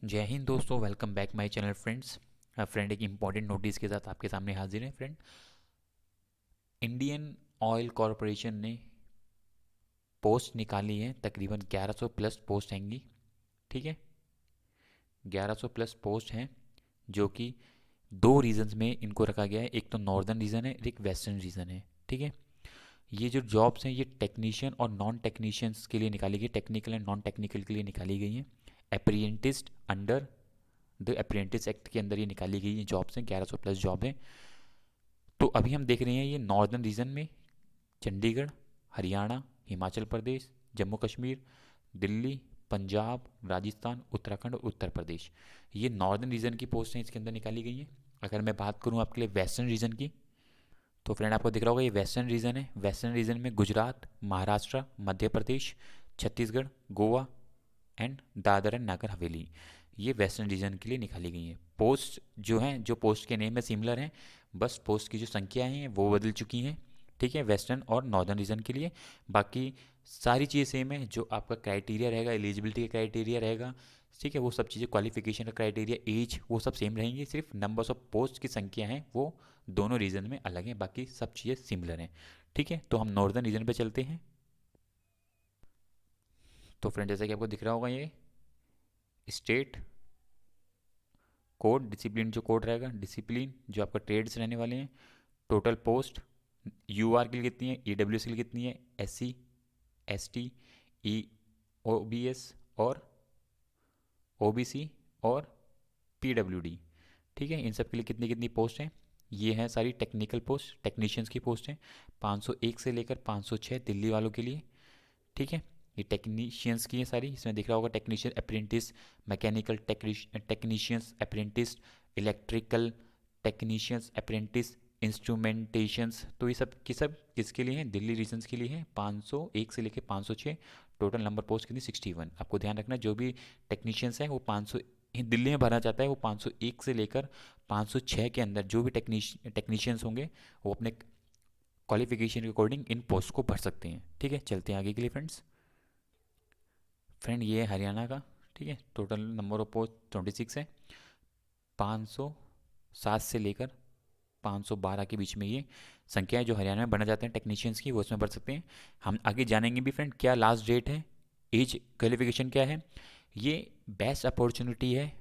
जय हिंद दोस्तों, welcome back my channel friends. Friend, एक इम्पॉर्टेंट नोटिस के साथ आपके सामने हाजिर है फ्रेंड। इंडियन ऑयल कॉरपोरेशन ने पोस्ट निकाली है, तकरीबन 1100 प्लस पोस्ट हैंगी। ठीक है, 1100 प्लस पोस्ट हैं, जो कि दो रीजंस में इनको रखा गया है। एक तो नॉर्दर्न रीजन है, एक वेस्टर्न रीजन है। ठीक है, ये जो जॉब्स हैं ये टेक्नीशियन और नॉन टेक्नीशियंस के लिए निकाली गई, टेक्निकल एंड नॉन टेक्निकल के लिए निकाली गई हैं। Apprentice under the apprentice act के अंदर ये निकाली गई ये जॉब्स हैं, 1100 प्लस जॉब हैं। तो अभी हम देख रहे हैं ये नॉर्दर्न रीजन में चंडीगढ़, हरियाणा, हिमाचल प्रदेश, जम्मू कश्मीर, दिल्ली, पंजाब, राजस्थान, उत्तराखंड और उत्तर प्रदेश, ये नॉर्दर्न रीजन की पोस्टें इसके अंदर निकाली गई हैं। अगर मैं बात करूं आपके लिए वेस्टर्न रीजन की, तो फ्रेंड आपको दिख रहा होगा ये वेस्टर्न रीजन है। वेस्टर्न रीजन में गुजरात, महाराष्ट्र, मध्य प्रदेश, छत्तीसगढ़, गोवा एंड दादर एंड नागर हवेली, ये वेस्टर्न रीजन के लिए निकाली गई हैं। पोस्ट जो हैं, जो पोस्ट के नेम में सिमिलर हैं, बस पोस्ट की जो संख्या हैं वो बदल चुकी हैं। ठीक है, वेस्टर्न और नॉर्दर्न रीजन के लिए बाकी सारी चीज़ें सेम है। जो आपका क्राइटेरिया रहेगा, एलिजिबिलिटी का क्राइटेरिया रहेगा, ठीक है, वो सब चीज़ें, क्वालिफिकेशन का क्राइटेरिया, एज, वो सब सेम रहेंगी। सिर्फ नंबर्स ऑफ पोस्ट की संख्या है वो दोनों रीजन में अलग हैं, बाकी सब चीज़ें सिमिलर हैं। ठीक है, तो हम नॉर्दर्न रीजन पे चलते हैं। तो फ्रेंड, जैसा कि आपको दिख रहा होगा ये स्टेट कोड, डिसिप्लिन जो कोड रहेगा, डिसिप्लिन जो आपका ट्रेड्स रहने वाले हैं, टोटल पोस्ट, यू आर के लिए कितनी है, ई डब्ल्यू एस के लिए कितनी है, एस सी, एस टी, ई ओ बी एस और ओ बी सी और पी डब्ल्यू डी। ठीक है, इन सब के लिए कितनी कितनी पोस्ट हैं। ये हैं सारी टेक्निकल पोस्ट, टेक्नीशियंस की पोस्ट हैं, 501 से लेकर 506 दिल्ली वालों के लिए। ठीक है, ये टेक्नीशियंस की है सारी। इसमें दिख रहा होगा technician apprentice, mechanical technicians apprentice, electrical technicians apprentice, instrumentations. तो ये सब की सब किसके लिए हैं, दिल्ली रीजन्स के लिए हैं। 501 से लेकर 506, टोटल नंबर पोस्ट कितनी, 61। आपको ध्यान रखना, जो भी टेक्नीशियंस हैं वो 500 दिल्ली में भरना चाहता है, वो 501 से लेकर 506 के अंदर जो भी टेक्नीशियंस होंगे वो अपने क्वालिफिकेशन के अकॉर्डिंग इन पोस्ट को भर सकते हैं। ठीक है, चलते हैं आगे के लिए फ्रेंड्स। फ्रेंड, ये है हरियाणा का। ठीक है, टोटल नंबर ऑफ पोस्ट 26 है। 507 से लेकर 512 के बीच में ये संख्या है जो हरियाणा में भरना चाहते हैं टेक्नीशियंस की, वो उसमें भर सकते हैं। हम आगे जानेंगे भी फ्रेंड, क्या लास्ट डेट है, एज क्वालिफिकेशन क्या है। ये बेस्ट अपॉर्चुनिटी है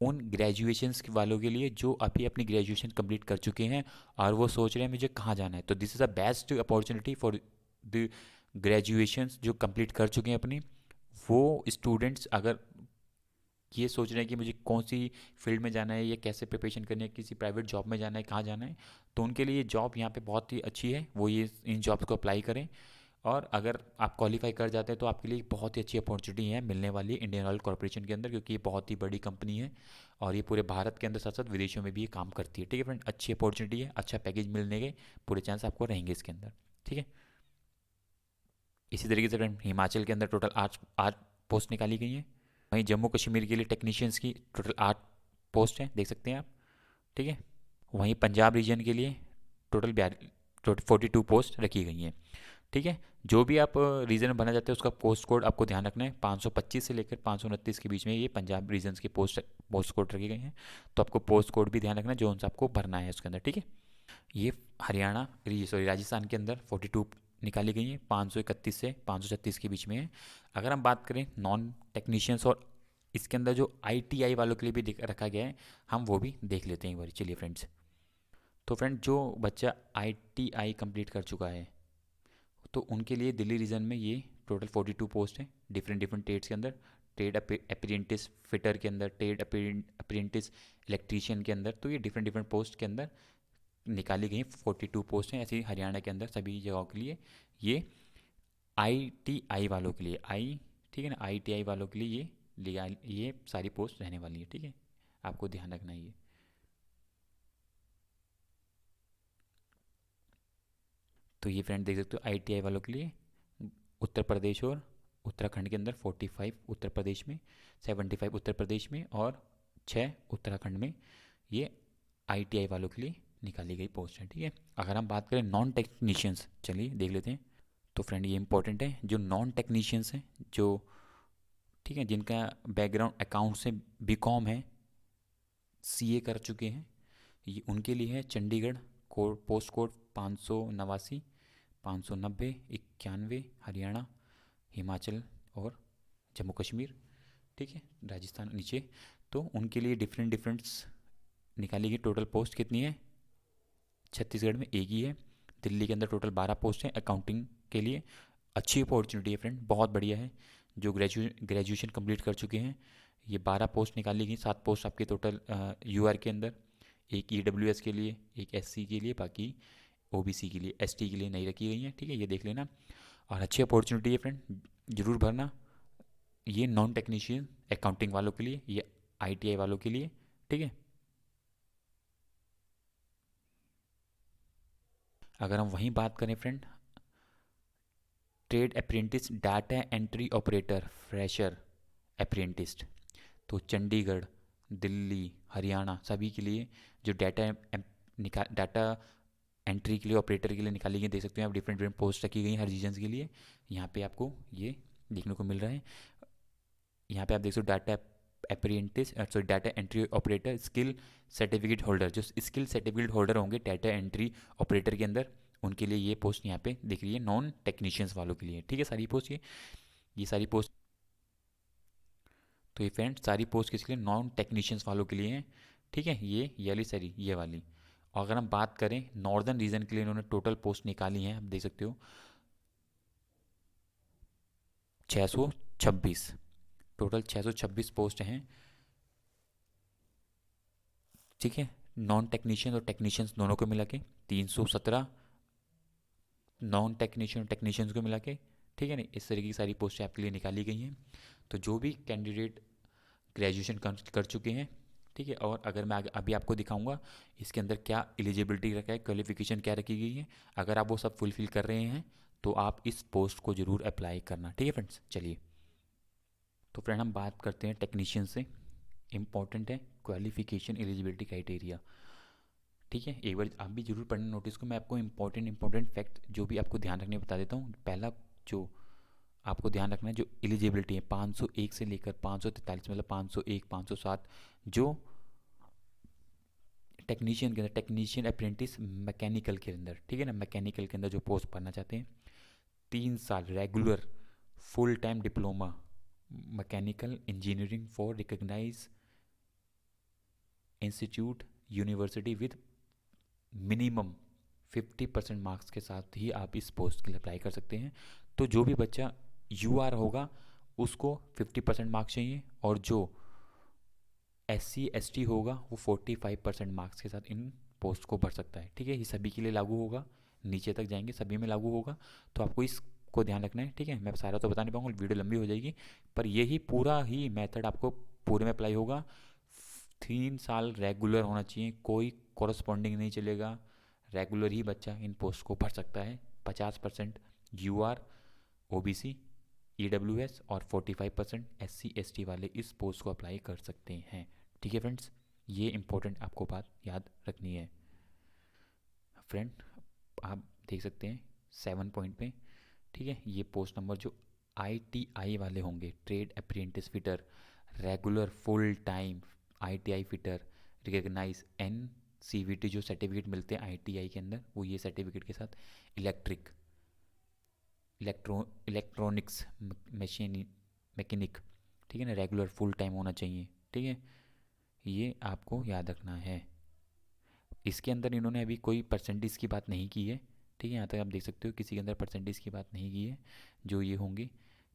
उन ग्रेजुएशंस वालों के लिए जो अभी अपनी ग्रेजुएशन कंप्लीट कर चुके हैं और वो सोच रहे हैं मुझे कहाँ जाना है। तो this is a best opportunity for the graduations जो कंप्लीट कर चुके हैं अपनी, वो स्टूडेंट्स अगर ये सोच रहे हैं कि मुझे कौन सी फील्ड में जाना है या कैसे प्रिपरेशन करनी है, किसी प्राइवेट जॉब में जाना है, कहाँ जाना है, तो उनके लिए ये जॉब यहाँ पे बहुत ही अच्छी है। वो ये इन जॉब्स को अप्लाई करें, और अगर आप क्वालिफाई कर जाते हैं तो आपके लिए एक बहुत ही अच्छी अपॉर्चुनिटी है मिलने वाली है इंडियन ऑयल कॉर्पोरेशन के अंदर, क्योंकि ये बहुत ही बड़ी कंपनी है और ये पूरे भारत के अंदर साथ साथ विदेशों में भी ये काम करती है। ठीक है फ्रेंड, अच्छी अपॉर्चुनिटी है, अच्छा पैकेज मिलने के पूरे चांस आपको रहेंगे इसके अंदर। ठीक है, इसी तरीके से फ्रेंड हिमाचल के अंदर टोटल 8 पोस्ट निकाली गई हैं। वहीं जम्मू कश्मीर के लिए टेक्नीशियंस की टोटल 8 पोस्ट हैं, देख सकते हैं आप। ठीक है, वहीं पंजाब रीजन के लिए टोटल 42 पोस्ट रखी गई हैं। ठीक है, जो भी आप रीजन बनना चाहते हैं उसका पोस्ट कोड आपको ध्यान रखना है। 525 से लेकर 529 के बीच में ये पंजाब रीजन्स के पोस्ट कोड रखे गए हैं, तो आपको पोस्ट कोड भी ध्यान रखना है जो उनसे आपको भरना है उसके अंदर। ठीक है, ये हरियाणा, सॉरी, राजस्थान के अंदर 42 निकाली गई हैं, 531 से 536 के बीच में है। अगर हम बात करें नॉन टेक्नीशियंस और इसके अंदर जो आईटीआई वालों के लिए भी रखा गया है, हम वो भी देख लेते हैं एक बार। चलिए फ्रेंड्स, तो फ्रेंड जो बच्चा आईटीआई कंप्लीट कर चुका है तो उनके लिए दिल्ली रीजन में ये टोटल 42 पोस्ट हैं, डिफरेंट डिफरेंट ट्रेड्स के अंदर। ट्रेड अप्रेंटिस फिटर के अंदर, ट्रेड अप्रेंटिस इलेक्ट्रीशियन के अंदर, तो ये डिफरेंट डिफरेंट पोस्ट के अंदर निकाली गई 42 पोस्ट हैं। ऐसे ही हरियाणा के अंदर सभी जगहों के लिए ये आईटीआई वालों के लिए, आई, ठीक है ना, आईटीआई वालों के लिए ये सारी पोस्ट रहने वाली है। ठीक है, आपको ध्यान रखना है ये। तो ये फ्रेंड देख सकते हो आईटीआई वालों के लिए उत्तर प्रदेश और उत्तराखंड के अंदर 45 उत्तर प्रदेश में, 75 उत्तर प्रदेश में और 6 उत्तराखंड में ये आईटीआई वालों के लिए निकाली गई पोस्ट है। ठीक है, अगर हम बात करें नॉन टेक्नीशियंस, चलिए देख लेते हैं। तो फ्रेंड ये इंपॉर्टेंट है, जो नॉन टेक्नीशियंस हैं, जो ठीक है, जिनका बैकग्राउंड अकाउंट से बीकॉम है, सीए कर चुके हैं, ये उनके लिए है Chandigarh. Code post code 589, 590, 91, Haryana, Himachal और जम्मू कश्मीर। ठीक है, राजस्थान नीचे। तो उनके लिए डिफरेंट डिफरेंट्स निकाली गई। टोटल पोस्ट कितनी है? छत्तीसगढ़ में एक ही है। दिल्ली के अंदर टोटल 12 पोस्ट हैं अकाउंटिंग के लिए। अच्छी अपॉर्चुनिटी है फ्रेंड, बहुत बढ़िया है। जो ग्रेजुएशन कंप्लीट कर चुके हैं, ये 12 पोस्ट निकाली गई। 7 पोस्ट आपके टोटल यूआर के अंदर, एक ईडब्ल्यूएस के लिए, एक एससी के लिए, बाकी ओबीसी के लिए, एसटी के लिए नहीं रखी गई हैं। ठीक है, ये देख लेना। और अच्छी अपॉर्चुनिटी है फ्रेंड, ज़रूर भरना। ये नॉन टेक्नीशियन अकाउंटिंग वालों के लिए, ये आईटीआई वालों के लिए। ठीक है, अगर हम वहीं बात करें friend, trade apprentice data entry operator fresher apprentice, तो चंडीगढ़, दिल्ली, हरियाणा सभी के लिए जो डाटा एंट्री के लिए, ऑपरेटर के लिए निकाली गई, देख सकते हैं आप, डिफरेंट डिफरेंट पोस्ट रखी गई हैं हर रीजन्स के लिए। यहाँ पे आपको ये देखने को मिल रहा है। यहाँ पे आप देख सकते हो data apprentice, sorry data entry operator skill certificate holder. जो स्किल सर्टिफिकेट होल्डर होंगे डाटा एंट्री ऑपरेटर के अंदर, उनके लिए ये पोस्ट यहाँ पे दिख रही है, नॉन टेक्नीशियंस वालों के लिए। ठीक है, सारी पोस्ट ये सारी पोस्ट, तो ये फ्रेंड सारी पोस्ट किसके लिए? नॉन टेक्नीशियंस वालों के लिए हैं। ठीक है, ये वाली सारी, ये वाली। और अगर हम बात करें नॉर्दर्न रीजन के लिए, इन्होंने टोटल पोस्ट निकाली हैं, आप देख सकते हो 626, टोटल 626 पोस्ट हैं। ठीक है, नॉन टेक्नीशियन और टेक्नीशियंस दोनों को मिला के 317, नॉन टेक्नीशियन और टेक्नीशियंस को मिला के। ठीक है ना, इस तरीके की सारी पोस्टें आपके लिए निकाली गई हैं। तो जो भी कैंडिडेट ग्रेजुएशन कर चुके हैं, ठीक है, और अगर मैं अभी आपको दिखाऊंगा इसके अंदर क्या एलिजिबिलिटी रखा है, क्वालिफिकेशन क्या रखी गई है, अगर आप वो सब फुलफिल कर रहे हैं तो आप इस पोस्ट को ज़रूर अप्लाई करना। ठीक है फ्रेंड्स, चलिए। तो फ्रेंड हम बात करते हैं टेक्नीशियन से। इंपॉर्टेंट है क्वालिफिकेशन एलिजिबिलिटी क्राइटेरिया। ठीक है, एक बार आप भी जरूर पढ़ना नोटिस को। मैं आपको इंपॉर्टेंट फैक्ट जो भी आपको ध्यान रखने बता देता हूँ। पहला जो आपको ध्यान रखना है, जो एलिजिबिलिटी है 501 से लेकर 543, मतलब 501, 507, जो टेक्नीशियन के अंदर, टेक्नीशियन अप्रेंटिस मैकेनिकल के अंदर, ठीक है ना, मैकेनिकल के अंदर जो पोस्ट पढ़ना चाहते हैं, 3 साल regular full time diploma mechanical engineering for recognise institute university with minimum 50% marks के साथ ही आप इस पोस्ट के लिए अप्लाई कर सकते हैं। तो जो भी बच्चा यूआर होगा उसको 50% मार्क्स चाहिए, और जो SC ST होगा वो 45% मार्क्स के साथ इन पोस्ट को भर सकता है। ठीक है, ये सभी के लिए लागू होगा, नीचे तक जाएंगे सभी में लागू होगा। तो आपको इसको ध्यान रखना है। ठीक है, मैं सारा तो बता नहीं पाऊंगा, वीडियो लंबी हो जाएगी, पर यही पूरा ही मेथड आपको पूरे में अप्लाई होगा। 3 साल रेगुलर होना चाहिए, कोई कॉरस्पॉन्डिंग नहीं चलेगा, रेगुलर ही बच्चा इन पोस्ट को भर सकता है। 50% UR OBC EWS और 45% SC ST वाले इस पोस्ट को अप्लाई कर सकते हैं। ठीक है फ्रेंड्स, ये इंपॉर्टेंट आपको बात याद रखनी है। फ्रेंड आप देख सकते हैं 7 पॉइंट पे, ठीक है, ये पोस्ट नंबर जो ITI वाले होंगे, trade apprentice fitter, regular full time ITI fitter, recognise NCVT जो सर्टिफिकेट मिलते हैं ITI के अंदर, वो ये सर्टिफिकेट के साथ इलेक्ट्रॉनिक्स मशीन मैकेनिक, ठीक है ना, रेगुलर फुल टाइम होना चाहिए। ठीक है, ये आपको याद रखना है। इसके अंदर इन्होंने अभी कोई परसेंटेज की बात नहीं की है। ठीक है, यहाँ तक आप देख सकते हो, किसी के अंदर परसेंटेज की बात नहीं की है। जो ये होंगे,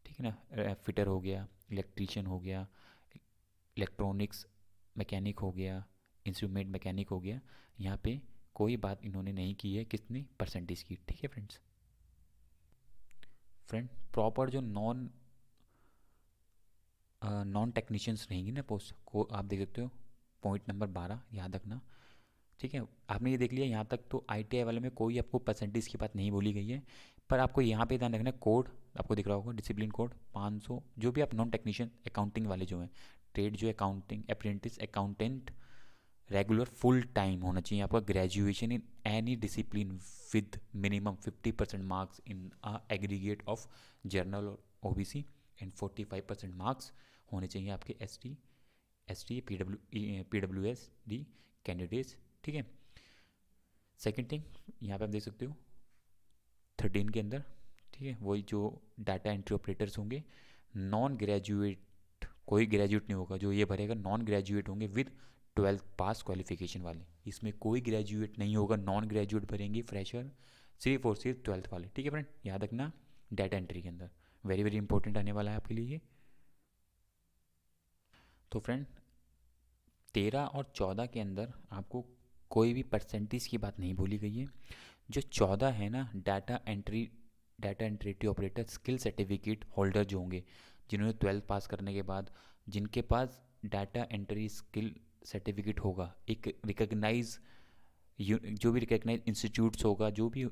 ठीक है ना, फिटर हो गया, इलेक्ट्रीशियन हो गया, इलेक्ट्रॉनिक्स मैकेनिक हो गया, इंस्ट्रूमेंट मैकेनिक हो गया, यहाँ पे कोई बात इन्होंने नहीं की है कितनी परसेंटेज की। ठीक है फ्रेंड प्रॉपर जो नॉन टेक्नीशियंस रहेंगी ना पोस्ट को, आप देख सकते हो पॉइंट नंबर 12 याद रखना। ठीक है, आपने ये देख लिया यहाँ तक, तो ITI वाले में कोई आपको परसेंटेज की बात नहीं बोली गई है। पर आपको यहाँ पे ध्यान रखना है, कोड आपको दिख रहा होगा, डिसिप्लिन कोड 500, जो भी आप नॉन टेक्नीशियन अकाउंटिंग वाले जो हैं, ट्रेड जो accounting apprentice accountant, regular full time होना चाहिए आपका, graduation in any discipline with minimum 50% marks in aggregate of journal OBC and 45% marks होने चाहिए आपके एस टी PWS-D कैंडिडेट्स, ठीक है। सेकेंड थिंग, यहाँ पे आप देख सकते हो 13 के अंदर, ठीक है, वही जो डाटा एंट्री ऑपरेटर्स होंगे, नॉन ग्रेजुएट, कोई ग्रेजुएट नहीं होगा जो ये भरेगा, नॉन ग्रेजुएट होंगे विद 12th पास क्वालिफिकेशन वाले, इसमें कोई ग्रेजुएट नहीं होगा, नॉन ग्रेजुएट भरेंगे फ्रेशर, सिर्फ और सिर्फ 12th वाले, ठीक है फ्रेंड, याद रखना डाटा एंट्री के अंदर, वेरी वेरी इंपॉर्टेंट आने वाला है आपके लिए ये। तो फ्रेंड 13 और 14 के अंदर आपको कोई भी परसेंटेज की बात नहीं बोली गई है। जो 14 है ना, data entry operator skill certificate holder जो होंगे, जिन्होंने 12th पास करने के बाद, जिनके पास डाटा एंट्री स्किल सर्टिफिकेट होगा, एक रिकग्नाइज, जो भी रिकग्नाइज इंस्टीट्यूट्स होगा, जो भी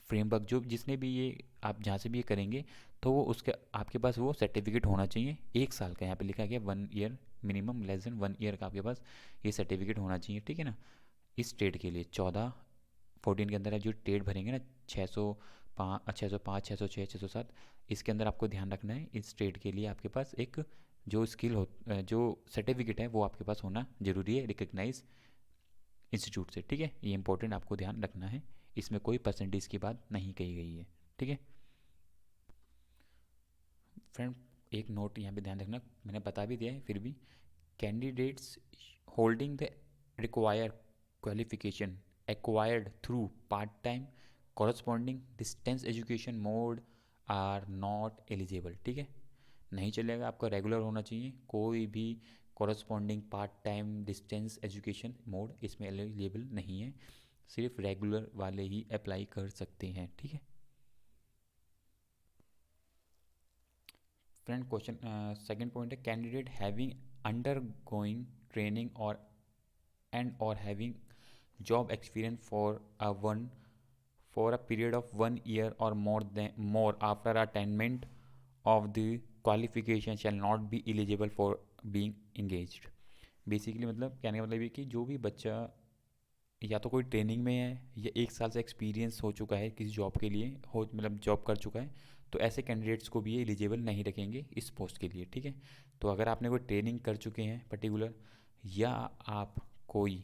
फ्रेमवर्क, जो जिसने भी ये आप जहाँ से भी ये करेंगे, तो वो उसके आपके पास वो सर्टिफिकेट होना चाहिए 1 साल का, यहाँ पे लिखा गया 1 year, minimum less than 1 year का आपके पास ये सर्टिफिकेट होना चाहिए, ठीक है ना। इस स्टेट के लिए 14 के अंदर है जो टेट भरेंगे ना, 605 605 606 607, इसके अंदर आपको ध्यान रखना है, इस स्टेट के लिए आपके पास एक जो स्किल हो, जो सर्टिफिकेट है वो आपके पास होना जरूरी है रिकग्नाइज इंस्टीट्यूट से, ठीक है, ये इंपॉर्टेंट आपको ध्यान रखना है, इसमें कोई परसेंटेज की बात नहीं कही गई है, ठीक है फ्रेंड। एक नोट यहाँ पे ध्यान रखना, मैंने बता भी दिया है फिर भी, candidates holding the required qualification acquired through part-time corresponding distance education mode are not eligible, ठीक है, नहीं चलेगा, आपका रेगुलर होना चाहिए, कोई भी corresponding part time distance education mode इसमें एलिजिबल नहीं है, सिर्फ रेगुलर वाले ही अप्लाई कर सकते हैं, ठीक है फ्रेंड। क्वेश्चन सेकंड पॉइंट है, candidate having under going training और एंड और having job experience for a period of 1 year or more after attainment of the qualification shall not be eligible for being engaged। Basically मतलब कहने का मतलब ये कि जो भी बच्चा या तो कोई ट्रेनिंग में है या 1 साल से एक्सपीरियंस हो चुका है किसी जॉब के लिए, हो मतलब जॉब कर चुका है, तो ऐसे कैंडिडेट्स को भी ये एलिजिबल नहीं रखेंगे इस पोस्ट के लिए, ठीक है। तो अगर आपने कोई ट्रेनिंग कर चुके हैं पर्टिकुलर, या आप कोई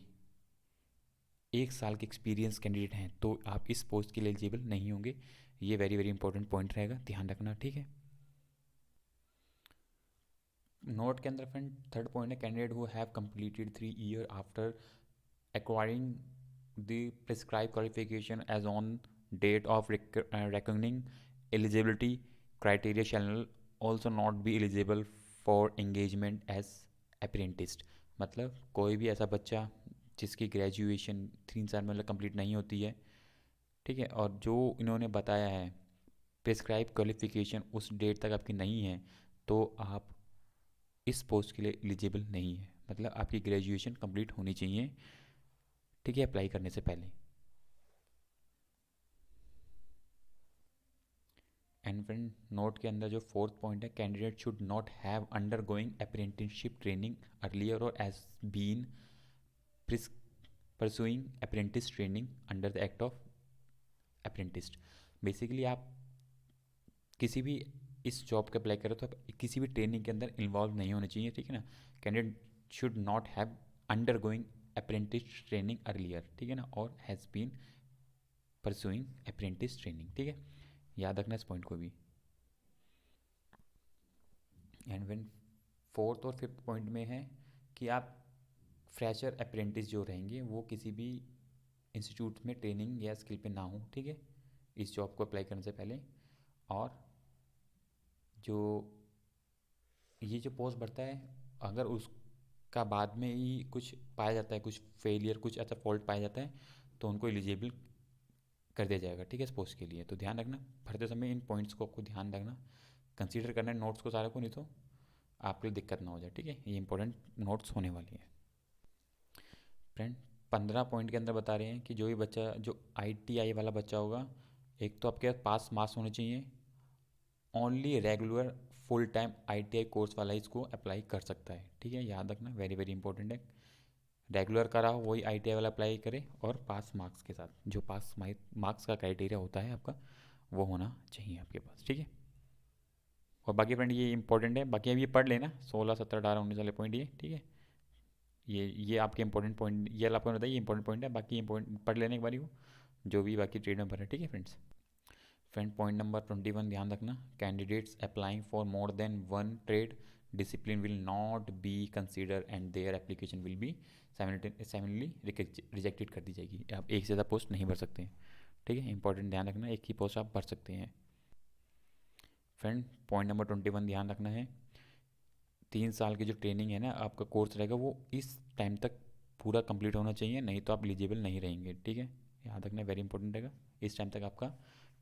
1 साल के एक्सपीरियंस कैंडिडेट हैं, तो आप इस पोस्ट के लिए एलिजिबल नहीं होंगे, ये वेरी वेरी इंपॉर्टेंट पॉइंट रहेगा, ध्यान रखना, ठीक है। नोट के अंदर फ्रेंड थर्ड पॉइंट है, candidate who have completed 3 year after acquiring the prescribe qualification age on date of reckoning eligibility criteria shall also not be eligible for engagement as apprentice। मतलब कोई भी ऐसा बच्चा जिसकी ग्रेजुएशन 3 साल में मतलब कंप्लीट नहीं होती है, ठीक है, और जो इन्होंने बताया है प्रिस्क्राइब क्वालिफिकेशन उस डेट तक आपकी नहीं है, तो आप इस पोस्ट के लिए एलिजिबल नहीं है, मतलब आपकी ग्रेजुएशन कंप्लीट होनी चाहिए, ठीक है, अप्लाई करने से पहले। एंड फ्रेंड नोट के अंदर जो फोर्थ पॉइंट है, candidate should not have under going apprenticeship training earlier और has been pursuing apprentice training under the act of apprentice. Basically आप किसी भी इस जॉब के अप्लाई करो तो आप किसी भी ट्रेनिंग के अंदर इन्वॉल्व नहीं होने चाहिए, ठीक है ना। Candidate should not have under going apprentice training earlier, ठीक है ना, और has been pursuing apprentice training, ठीक है, याद रखना इस पॉइंट को भी। एंड वेन फोर्थ और फिफ्थ पॉइंट में है कि आप फ्रेशर अप्रेंटिस जो रहेंगे वो किसी भी इंस्टीट्यूट में ट्रेनिंग या स्किल पे ना हो, ठीक है, इस जॉब को अप्लाई करने से पहले। और जो ये जो पोस्ट बढ़ता है, अगर उसका बाद में ही कुछ पाया जाता है, कुछ फेलियर, कुछ ऐसा फॉल्ट पाया जाता है, तो उनको एलिजिबल कर दिया जाएगा, ठीक है, इस पोस्ट के लिए। तो ध्यान रखना भरते समय इन पॉइंट्स को आपको ध्यान रखना, कंसीडर करना है नोट्स को सारे को, नहीं तो आपके लिए दिक्कत ना हो जाए, ठीक है, ये इंपॉर्टेंट नोट्स होने वाली है फ्रेंड। 15 पॉइंट के अंदर बता रहे हैं कि जो भी बच्चा, जो ITI वाला बच्चा होगा, एक तो आपके पास मार्क्स होने चाहिए, only regular full time ITI course वाला इसको अप्लाई कर सकता है, ठीक है, याद रखना वेरी वेरी इंपॉर्टेंट है, रेगुलर का रहा हो वही ITI वाला अप्लाई करे, और पास मार्क्स के साथ, जो पास मार्क्स का क्राइटेरिया होता है आपका वो होना चाहिए आपके पास, ठीक है और बाकी फ्रेंड ये इंपॉर्टेंट है, बाकी अब ये पढ़ लेना 16, 17, 18, 19 वाले पॉइंट, ये ठीक है। ये आपके इंपॉर्टेंट पॉइंट, ये आपको बताइए ये इंपॉर्टेंट पॉइंट है, बाकी इंपॉर्टेंट पढ़ लेने एक बारी वो जो भी बाकी ट्रेड में भरा है, ठीक है फ्रेंड्स। फ्रेंड पॉइंट नंबर 21 ध्यान रखना, candidates applying for more than one trade discipline will not be consider and their application will be summarily rejected कर दी जाएगी। आप एक से ज़्यादा पोस्ट नहीं भर सकते हैं, ठीक है, इंपॉर्टेंट ध्यान रखना, एक ही पोस्ट आप भर सकते हैं। फ्रेंड पॉइंट नंबर 21 ध्यान रखना है, 3 साल की जो ट्रेनिंग है ना आपका कोर्स रहेगा वो इस टाइम तक पूरा कंप्लीट होना चाहिए, नहीं तो आप एलिजिबल नहीं रहेंगे, ठीक है, याद रखना वेरी इंपॉर्टेंट रहेगा, इस टाइम तक आपका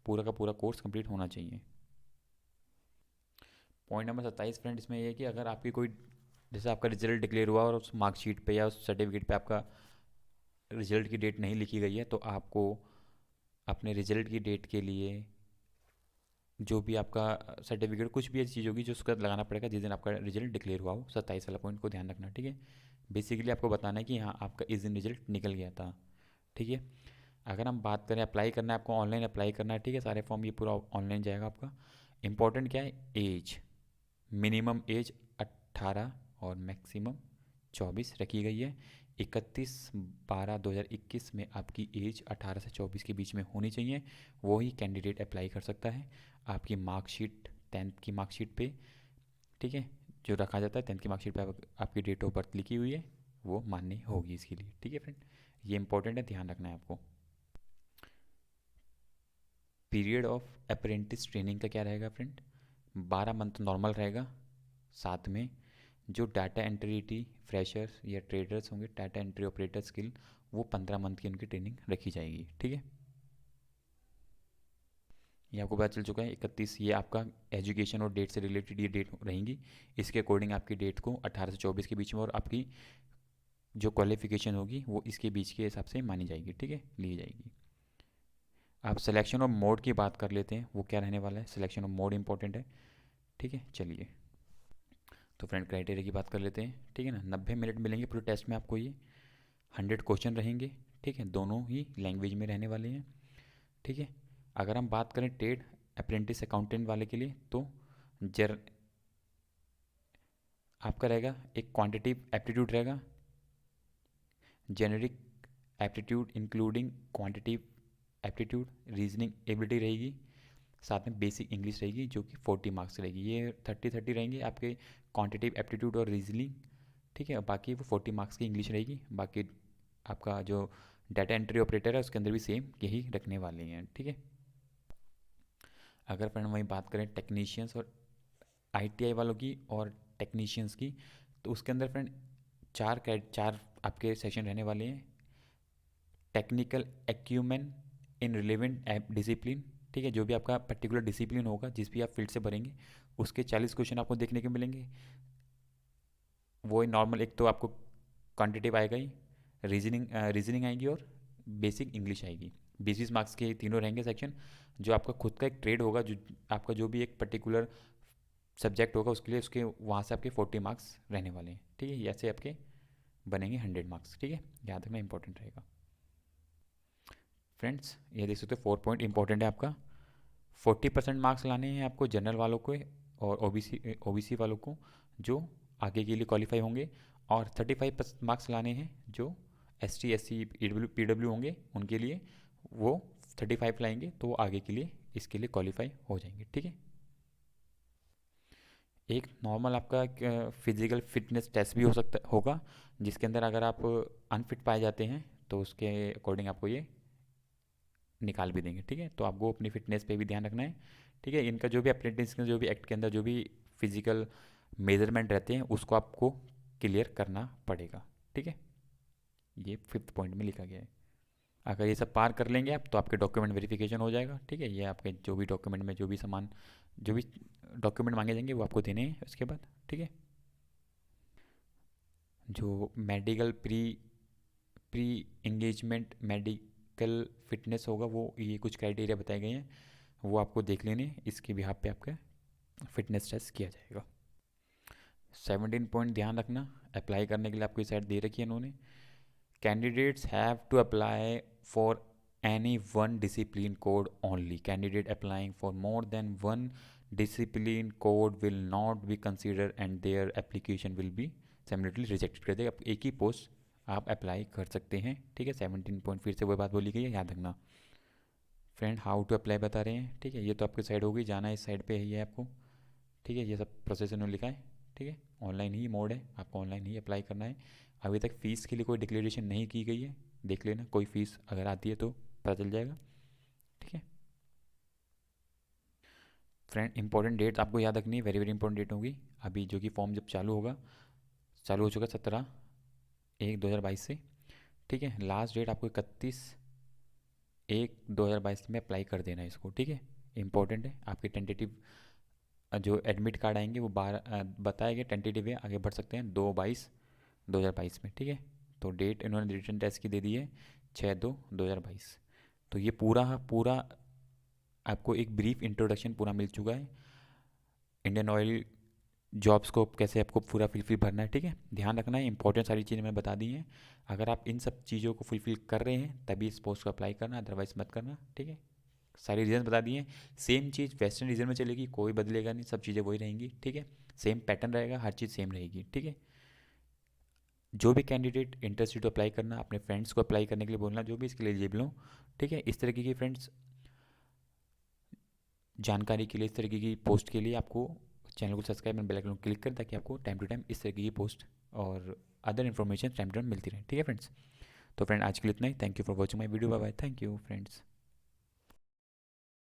पूरा का पूरा कोर्स कंप्लीट होना चाहिए। पॉइंट नंबर 27 फ्रेंड इसमें ये है कि अगर आपकी कोई, जैसे आपका रिजल्ट डिक्लेयर हुआ और उस मार्कशीट पे या उस सर्टिफिकेट पे आपका रिजल्ट की डेट नहीं लिखी गई है, तो आपको अपने रिजल्ट की डेट के लिए जो भी आपका सर्टिफिकेट कुछ भी ऐसी चीज़ होगी जो उसका लगाना पड़ेगा जिस दिन आपका रिजल्ट डिक्लेयर हुआ हो। 27 वाला पॉइंट को ध्यान रखना, ठीक है। बेसिकली आपको बताना है कि हाँ आपका इस दिन रिजल्ट निकल गया था, ठीक है। अगर हम बात करें अप्लाई करना है, आपको ऑनलाइन अप्लाई करना है, ठीक है, सारे फॉर्म ये पूरा ऑनलाइन जाएगा आपका। इंपॉर्टेंट क्या है, एज, मिनिमम एज 18 और मैक्सिमम 24 रखी गई है। 31/12/2021 में आपकी एज 18 से 24 के बीच में होनी चाहिए, वो ही कैंडिडेट अप्लाई कर सकता है। आपकी मार्कशीट 10th की मार्कशीट पे, ठीक है, जो रखा जाता है 10th की मार्कशीट पे आपकी डेट ऑफ बर्थ लिखी हुई है वो मान्य होगी इसके लिए, ठीक है फ्रेंड, ये इंपॉर्टेंट है, ध्यान रखना है आपको। पीरियड ऑफ अप्रेंटिस ट्रेनिंग का क्या रहेगा फ्रेंड, 12 मंथ नॉर्मल रहेगा, साथ में जो डाटा एंट्री फ्रेशर्स या ट्रेडर्स होंगे, डाटा एंट्री ऑपरेटर स्किल, वो 15 मंथ की उनकी ट्रेनिंग रखी जाएगी, ठीक है। ये आपको पता चल चुका है 31, ये आपका एजुकेशन और डेट से रिलेटेड ये डेट रहेंगी, इसके अकॉर्डिंग आपकी डेट को 18 से 24 के बीच में, और आपकी जो क्वालिफिकेशन होगी वो इसके बीच के हिसाब से मानी जाएगी, ठीक है, ली जाएगी। आप सिलेक्शन ऑफ मोड की बात कर लेते हैं, वो क्या रहने वाला है, सिलेक्शन ऑफ मोड इंपॉर्टेंट है, ठीक है। चलिए तो फ्रेंड क्राइटेरिया की बात कर लेते हैं, ठीक है ना। 90 मिनट मिलेंगे पूरे टेस्ट में आपको, ये 100 क्वेश्चन रहेंगे, ठीक है, दोनों ही लैंग्वेज में रहने वाले हैं, ठीक है। अगर हम बात करें ट्रेड अप्रेंटिस अकाउंटेंट वाले के लिए, तो जर आपका रहेगा एक क्वांटिटिव एप्टीट्यूड रहेगा, generic aptitude including quantitative aptitude, reasoning ability रहेगी, साथ में बेसिक इंग्लिश रहेगी जो कि 40 मार्क्स रहेगी। ये 30-30 रहेंगे आपके क्वांटिटिव एप्टीट्यूड और रीजनिंग, ठीक है, बाकी वो 40 मार्क्स की इंग्लिश रहेगी। बाकी आपका जो डाटा एंट्री ऑपरेटर है उसके अंदर भी सेम यही रखने वाले हैं, ठीक है। अगर फ्रेंड वहीं बात करें टेक्नीशियंस और आईटीआई वालों की और टेक्नीशियंस की, तो उसके अंदर फ्रेंड चार आपके सेशन रहने वाले हैं। टेक्निकल एक्यूमेन इन रिलेवेंट डिसिप्लिन, ठीक है, जो भी आपका पर्टिकुलर डिसिप्लिन होगा जिस भी आप फील्ड से भरेंगे उसके 40 क्वेश्चन आपको देखने को मिलेंगे। वो नॉर्मल, एक तो आपको क्वान्टिटिव आएगा ही, रीजनिंग आएगी और बेसिक इंग्लिश आएगी। 20-20 मार्क्स के तीनों रहेंगे सेक्शन। जो आपका खुद का एक ट्रेड होगा, जो आपका जो भी एक पर्टिकुलर सब्जेक्ट होगा उसके लिए, उसके वहाँ से आपके 40 मार्क्स रहने वाले हैं, ठीक है, ऐसे आपके बनेंगे 100 मार्क्स, ठीक है, याद रखना इंपॉर्टेंट रहेगा। फ्रेंड्स ये देख सकते हो 4 पॉइंट इंपॉर्टेंट है आपका। 40% मार्क्स लाने हैं आपको जनरल वालों को और ओबीसी वालों को जो आगे के लिए क्वालिफाई होंगे, और 35% मार्क्स लाने हैं जो ST SC PW होंगे उनके लिए, वो 35 लाएंगे तो वो आगे के लिए इसके लिए क्वालिफाई हो जाएंगे, ठीक है। एक नॉर्मल आपका फिजिकल फिटनेस टेस्ट भी हो सकता होगा, जिसके अंदर अगर आप अनफिट पाए जाते हैं तो उसके अकॉर्डिंग आपको ये निकाल भी देंगे, ठीक है। तो आपको अपनी फिटनेस पे भी ध्यान रखना है, ठीक है। इनका जो भी अप्रेंटिस का जो भी एक्ट के अंदर जो भी फिजिकल मेजरमेंट रहते हैं उसको आपको क्लियर करना पड़ेगा, ठीक है, ये 5th पॉइंट में लिखा गया है। अगर ये सब पार कर लेंगे आप तो आपके डॉक्यूमेंट वेरिफिकेशन हो जाएगा, ठीक है। ये आपके जो भी डॉक्यूमेंट में जो भी सामान, जो भी डॉक्यूमेंट मांगे जाएंगे वो आपको देने हैं उसके बाद, ठीक है। जो medical pre pre engagement medical fitness होगा, वो ये कुछ क्राइटेरिया बताए गए हैं, वो आपको देख लेने, इसके बिहाफ पे आपका फिटनेस टेस्ट किया जाएगा। 17 पॉइंट ध्यान रखना, अप्लाई करने के लिए आपको साइड दे रखी है इन्होंने। Candidates have to apply for any one discipline code only, candidate applying for more than one discipline code will not be consider and their application will be summarily rejected कर देगा। एक ही पोस्ट आप apply कर सकते हैं, ठीक है। 17 point फिर से वही बात बोली गई है, याद रखना फ्रेंड। हाउ टू अप्लाई बता रहे हैं, ठीक है। ये तो आपकी साइड होगी, जाना इस साइड पे ही है आपको, ठीक है। ये सब प्रोसेस उन्होंने लिखा है, ठीक है। ऑनलाइन ही मोड है, आपको ऑनलाइन ही अप्लाई करना है। अभी तक फ़ीस के लिए कोई डिक्लेरेशन नहीं की गई है, देख लेना कोई फ़ीस अगर आती है तो पता चल जाएगा, ठीक है फ्रेंड। इंपॉर्टेंट डेट आपको याद रखनी है, वेरी वेरी इंपॉर्टेंट डेट होगी अभी, जो कि फॉर्म जब चालू होगा, चालू हो चुका 17/1/2022 से, ठीक है। लास्ट डेट आपको 31/1/2022 में अप्लाई कर देना है इसको, ठीक है। इंपॉर्टेंट है। आपके टेंटेटिव जो एडमिट कार्ड आएंगे वो बताएंगे, टेंटेटिव है, आगे बढ़ सकते हैं 2/22/2022 में, ठीक है। तो डेट इन्होंने रिटन टेस्ट की दे दी है 6/2/2022। तो ये पूरा पूरा आपको एक ब्रीफ इंट्रोडक्शन पूरा मिल चुका है इंडियन ऑयल जॉब्स को कैसे आपको पूरा फुलफिल भरना है, ठीक है। ध्यान रखना है, इंपॉर्टेंट सारी चीज़ें मैंने बता दी हैं। अगर आप इन सब चीज़ों को फुलफिल कर रहे हैं तभी इस पोस्ट को अप्लाई करना, अदरवाइज मत करना, ठीक है। सारी रीजन बता दिए। सेम चीज़ वेस्टर्न रीजन में चलेगी, कोई बदलेगा नहीं, सब चीज़ें वही रहेंगी, ठीक है। सेम पैटर्न रहेगा, हर चीज़ सेम रहेगी, ठीक है। जो भी कैंडिडेट इंटरेस्टेड तो अप्लाई करना, अपने फ्रेंड्स को अप्लाई करने के लिए बोलना, जो भी इसके लिए एलिजिबल हो, ठीक है। इस तरीके की फ्रेंड्स जानकारी के लिए, इस तरीके की पोस्ट के लिए आपको चैनल को सब्सक्राइब एंड बेल आइकन को क्लिक करें, ताकि आपको टाइम टू टाइम इस तरीके की पोस्ट और other information time to time मिलती रहे, ठीक है फ्रेंड्स। तो फ्रेंड आज के लिए इतना ही। Thank you for watching my video, bye bye, thank you friends.